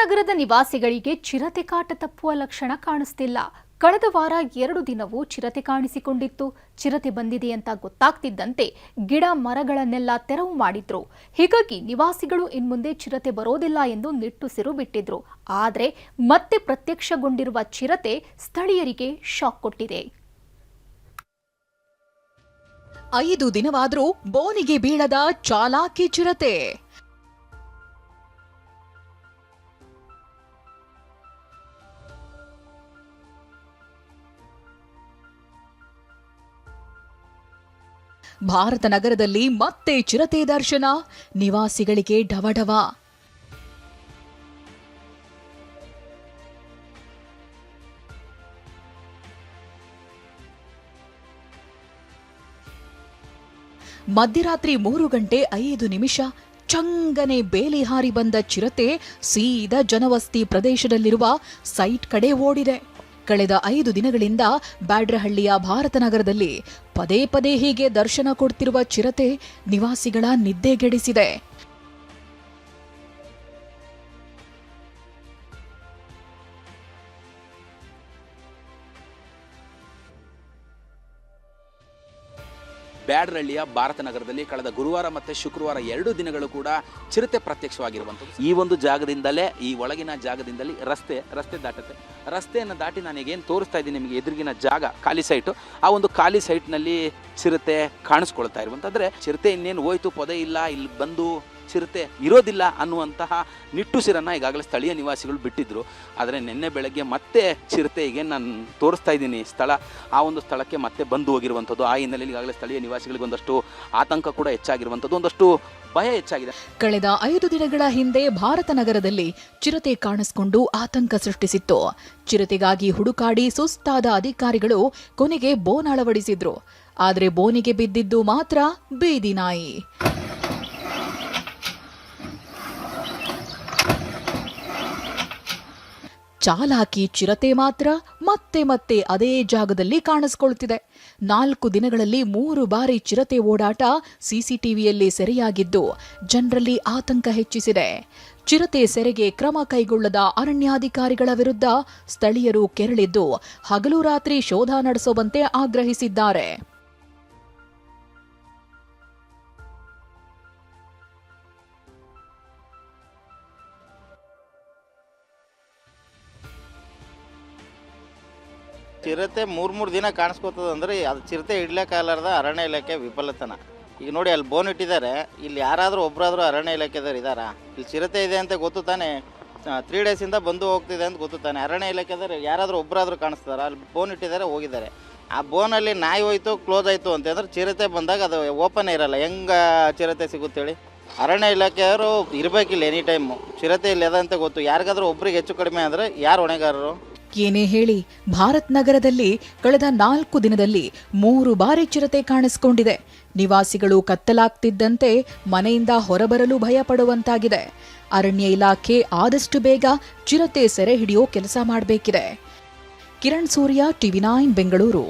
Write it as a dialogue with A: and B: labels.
A: ನಗರದ ನಿವಾಸಿಗಳಿಗೆ ಚಿರತೆ ಕಾಟ ತಪ್ಪುವ ಲಕ್ಷಣ ಕಾಣಿಸ್ತಿಲ್ಲ. ಕಳೆದ ವಾರ 2 ದಿನವೂ ಚಿರತೆ ಕಾಣಿಸಿಕೊಂಡಿತ್ತು. ಚಿರತೆ ಬಂದಿದೆ ಅಂತ ಗೊತ್ತಾಗ್ತಿದ್ದಂತೆ ಗಿಡ ಮರಗಳನ್ನೆಲ್ಲ ತೆರವು ಮಾಡಿದ್ರು. ಹೀಗಾಗಿ ನಿವಾಸಿಗಳು ಇನ್ಮುಂದೆ ಚಿರತೆ ಬರೋದಿಲ್ಲ ಎಂದು ನಿಟ್ಟುಸಿರು ಬಿಟ್ಟಿದ್ರು. ಆದರೆ ಮತ್ತೆ ಪ್ರತ್ಯಕ್ಷಗೊಂಡಿರುವ ಚಿರತೆ ಸ್ಥಳೀಯರಿಗೆ ಶಾಕ್ ಕೊಟ್ಟಿದೆ.
B: 5 ದಿನವಾದರೂ ಬೋನಿಗೆ ಬೀಳದ ಚಾಲಾಕಿ ಚಿರತೆ. ಭಾರತ ನಗರದಲ್ಲಿ ಮತ್ತೆ ಚಿರತೆ ದರ್ಶನ, ನಿವಾಸಿಗಳಿಗೆ ಢವಢವ. ಮಧ್ಯರಾತ್ರಿ 3 ಗಂಟೆ 5 ನಿಮಿಷ ಚಂಗನೆ ಬೇಲಿ ಹಾರಿ ಬಂದ ಚಿರತೆ ಸೀದಾ ಜನವಸತಿ ಪ್ರದೇಶದಲ್ಲಿರುವ ಸೈಟ್ ಕಡೆ ಓಡಿದೆ. ಕಳೆದ 5 ದಿನಗಳಿಂದ ಬ್ಯಾಡ್ರಹಳ್ಳಿಯ ಭಾರತ ನಗರದಲ್ಲಿ ಪದೇ ಪದೇ ಹೀಗೆ ದರ್ಶನ ಕೊಡ್ತಿರುವ ಚಿರತೆ ನಿವಾಸಿಗಳ ನಿದ್ದೆಗೆಡಿಸಿದೆ.
C: ಬ್ಯಾಡ್ರಹಳ್ಳಿಯ ಭಾರತ ನಗರದಲ್ಲಿ ಕಳೆದ ಗುರುವಾರ ಮತ್ತು ಶುಕ್ರವಾರ 2 ದಿನಗಳು ಕೂಡ ಚಿರತೆ ಪ್ರತ್ಯಕ್ಷವಾಗಿರುವಂಥದ್ದು. ಈ ಒಂದು ಜಾಗದಿಂದಲೇ, ಈ ಒಳಗಿನ ಜಾಗದಿಂದಲೇ ರಸ್ತೆ ದಾಟುತ್ತೆ. ರಸ್ತೆಯನ್ನು ದಾಟಿ ನಾನು ಈಗೇನು ತೋರಿಸ್ತಾ ಇದ್ದೀನಿ ನಿಮಗೆ, ಎದುರಿಗಿನ ಜಾಗ ಖಾಲಿ ಸೈಟು. ಆ ಒಂದು ಖಾಲಿ ಸೈಟ್ನಲ್ಲಿ ಚಿರತೆ ಕಾಣಿಸ್ಕೊಳ್ತಾ ಇರುವಂತಂದ್ರೆ ಚಿರತೆ ಇನ್ನೇನು ಹೋಯ್ತು, ಪೊದೆ ಇಲ್ಲ, ಇಲ್ಲಿ ಬಂದು ಚಿರತೆ ಇರೋದಿಲ್ಲ ಅನ್ನುವಂತಹ ನಿಟ್ಟುಸಿರನ್ನು ಈಗಾಗಲೇ ಸ್ಥಳೀಯ ನಿವಾಸಿಗಳು ಬಿಟ್ಟಿದ್ರು. ಆದರೆ ನಿನ್ನೆ ಬೆಳಗ್ಗೆ ಮತ್ತೆ ಚಿರತೆ, ಈಗೇನು ನಾನು ತೋರಿಸ್ತಾ ಇದ್ದೀನಿ ಸ್ಥಳ, ಆ ಒಂದು ಸ್ಥಳಕ್ಕೆ ಮತ್ತೆ ಬಂದು ಹೋಗಿರುವಂಥದ್ದು. ಆ ಹಿನ್ನೆಲೆಯಲ್ಲಿ ಈಗಾಗಲೇ ಸ್ಥಳೀಯ ನಿವಾಸಿಗಳಿಗೆ ಒಂದಷ್ಟು ಆತಂಕ ಕೂಡ ಹೆಚ್ಚಾಗಿರುವಂಥದ್ದು, ಒಂದಷ್ಟು ಭಯ ಹೆಚ್ಚಾಗಿದೆ.
B: ಕಳೆದ 5 ದಿನಗಳ ಹಿಂದೆ ಭಾರತ ನಗರದಲ್ಲಿ ಚಿರತೆ ಕಾಣಿಸಿಕೊಂಡು ಆತಂಕ ಸೃಷ್ಟಿಸಿತ್ತು. ಚಿರತೆಗಾಗಿ ಹುಡುಕಾಡಿ ಸುಸ್ತಾದ ಅಧಿಕಾರಿಗಳು ಕೊನೆಗೆ ಬೋನ್ ಅಳವಡಿಸಿದ್ರು. ಆದರೆ ಬೋನಿಗೆ ಬಿದ್ದಿದ್ದು ಮಾತ್ರ ಬೀದಿ ನಾಯಿ. ಚಾಲಾಕಿ ಚಿರತೆ ಮಾತ್ರ ಮತ್ತೆ ಮತ್ತೆ ಅದೇ ಜಾಗದಲ್ಲಿ ಕಾಣಿಸಿಕೊಳ್ತಿದೆ. 4 ದಿನಗಳಲ್ಲಿ 3 ಬಾರಿ ಚಿರತೆ ಓಡಾಟ ಸಿಸಿಟಿವಿಯಲ್ಲಿ ಸೆರೆಯಾಗಿದ್ದು ಜನರಲ್ಲಿ ಆತಂಕ ಹೆಚ್ಚಿಸಿದೆ. ಚಿರತೆ ಸೆರೆಗೆ ಕ್ರಮ ಕೈಗೊಳ್ಳದ ಅರಣ್ಯಾಧಿಕಾರಿಗಳ ವಿರುದ್ಧ ಸ್ಥಳೀಯರು ಕೆರಳಿದ್ದು ಹಗಲು ರಾತ್ರಿ ಶೋಧ ನಡೆಸುವಂತೆ ಆಗ್ರಹಿಸಿದ್ದಾರೆ.
D: ಚಿರತೆ 3 ದಿನ ಕಾಣಿಸ್ಕೋತದಂದ್ರೆ ಅದು ಚಿರತೆ ಇಡ್ಲಿಕ್ಕಾಗಲಾರ್ದ ಅರಣ್ಯ ಇಲಾಖೆ ವಿಫಲತನ. ಈಗ ನೋಡಿ, ಅಲ್ಲಿ ಬೋನ್ ಇಟ್ಟಿದ್ದಾರೆ, ಇಲ್ಲಿ ಯಾರಾದರೂ ಒಬ್ಬರಾದರೂ ಅರಣ್ಯ ಇಲಾಖೆದವ್ರು ಇದ್ದಾರಾ? ಇಲ್ಲಿ ಚಿರತೆ ಇದೆ ಅಂತ ಗೊತ್ತು ತಾನೆ, 3 ಡೇಸಿಂದ ಬಂದು ಹೋಗ್ತಿದೆ ಅಂತ ಗೊತ್ತು ತಾನೆ. ಅರಣ್ಯ ಇಲಾಖೆದವ್ರು ಯಾರಾದರೂ ಒಬ್ಬರಾದರೂ ಕಾಣಿಸ್ತಾರ? ಅಲ್ಲಿ ಬೋನ್ ಇಟ್ಟಿದ್ದಾರೆ, ಹೋಗಿದ್ದಾರೆ. ಆ ಬೋನಲ್ಲಿ ನಾಯಿ ಹೋಯ್ತು, ಕ್ಲೋಸ್ ಆಯಿತು ಅಂತಂದ್ರೆ ಚಿರತೆ ಬಂದಾಗ ಅದು ಓಪನ್ ಇರಲ್ಲ, ಹೆಂಗೆ ಚಿರತೆ ಸಿಗುತ್ತೇಳಿ? ಅರಣ್ಯ ಇಲಾಖೆಯವರು ಇರಬೇಕಿಲ್ಲ ಎನಿ ಟೈಮು. ಚಿರತೆ ಇಲ್ಲಿ ಅದ ಅಂತ ಗೊತ್ತು, ಯಾರಿಗಾದ್ರೂ ಒಬ್ರಿಗೆ ಹೆಚ್ಚು ಕಡಿಮೆ ಅಂದರೆ ಯಾರು ಹೊಣೆಗಾರರು?
B: ಏನೇ ಹೇಳಿ, ಭಾರತ್ ನಗರದಲ್ಲಿ ಕಳೆದ 4 ದಿನದಲ್ಲಿ 3 ಬಾರಿ ಚಿರತೆ ಕಾಣಿಸಿಕೊಂಡಿದೆ. ನಿವಾಸಿಗಳು ಕತ್ತಲಾಗ್ತಿದ್ದಂತೆ ಮನೆಯಿಂದ ಹೊರಬರಲು ಭಯ ಪಡುವಂತಾಗಿದೆ. ಅರಣ್ಯ ಇಲಾಖೆ ಆದಷ್ಟು ಬೇಗ ಚಿರತೆ ಸೆರೆ ಹಿಡಿಯೋ ಕೆಲಸ ಮಾಡಬೇಕಿದೆ. ಕಿರಣ್ ಸೂರ್ಯ, TV9 ಬೆಂಗಳೂರು.